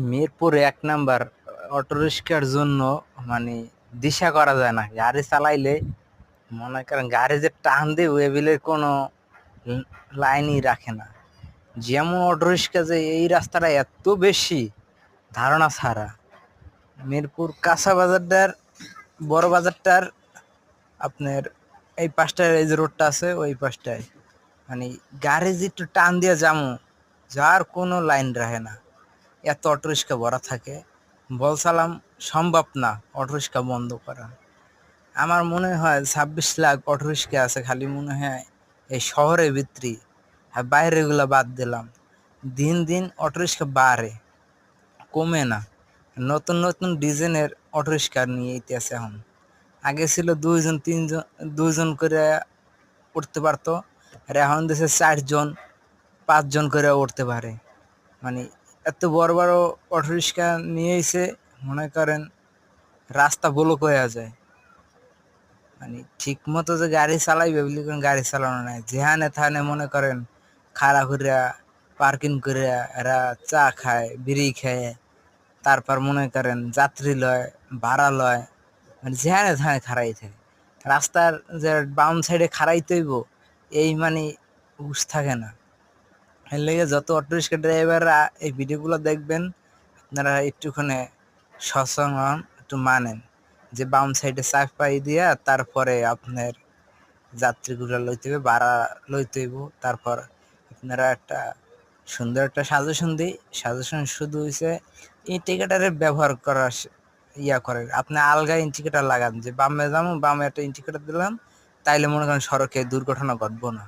Mirpur ১ number অটোরিকশার জন্য মানে দিশা করা যায় না। গাড়ি চালাইলে মনে করেন গাড়ি যে টান দেবে এবিলের কোনো লাইনই রাখে না। যেমন অটোরিকশা যে এই রাস্তাটা এত বেশি ধারণা ছাড়া। মিরপুর কাঁচা বাজারটার বড় বাজারটার আপনার এই পাশটায় এই যে রোডটা আছে ওই পাশটায় মানে গাড়ি যে একটু টান দিয়ে যামু যার কোনো লাইন রাখে না। এত অটোরিকশা ভরা থাকে, বলছিলাম সম্ভব না অটোরিকশা বন্ধ করা। আমার মনে হয় ২৬ লাখ অটোরিকশা আছে খালি মনে হয় এই শহরের ভিতরে, আর বাইরেগুলো বাদ দিলাম। দিন দিন অটোরিকশা বাড়ে, কমে না। নতুন নতুন ডিজাইনের অটোরিকশা নিয়ে আইতেছে এখন। আগে ছিল দুইজন তিনজন, দুইজন করে উঠতে পারতো, আর এখন দেশে ৪ জন ৫ জন করে উঠতে পারে। মানে এত বড় বড় অটোরিকশা নিয়ে এসে মনে করেন রাস্তা ব্লক হয়ে যায়। মানে ঠিক মতো যে গাড়ি চালাইবে বলি কোনো গাড়ি চালানো নাই, যেখানে থানে মনে করেন খাড়া করিয়া পার্কিং করিয়া এরা চা খায় বিড়ি খায়, তারপর মনে করেন যাত্রী লয় ভাড়া লয়, মানে যেখানে থানে খাড়াই থাকে। রাস্তার যে বাম সাইডে খাড়াইতে হইব এই মানে হুঁশ থাকে না। এর লেগে যত অটোরিকশা ড্রাইভাররা এই ভিডিওগুলো দেখবেন আপনারা একটুখানি সচেতন হন, একটু মানেন যে বাম সাইডে চাপাই দিয়া তারপরে আপনার যাত্রীগুলো লইতে হইবে, ভাড়া লইতে হইব। তারপর আপনারা একটা সুন্দর একটা সাজেশন দিই, সাজেশন শুধু হইছে ইন্ডিকেটারের ব্যবহার করা ইয়া করে। আপনি আলগা ইন্ডিকেটার লাগান, যে বামে যাবো বামে একটা ইন্ডিকেটার দিলাম, তাইলে মনে করেন সড়কে দুর্ঘটনা ঘটবো না।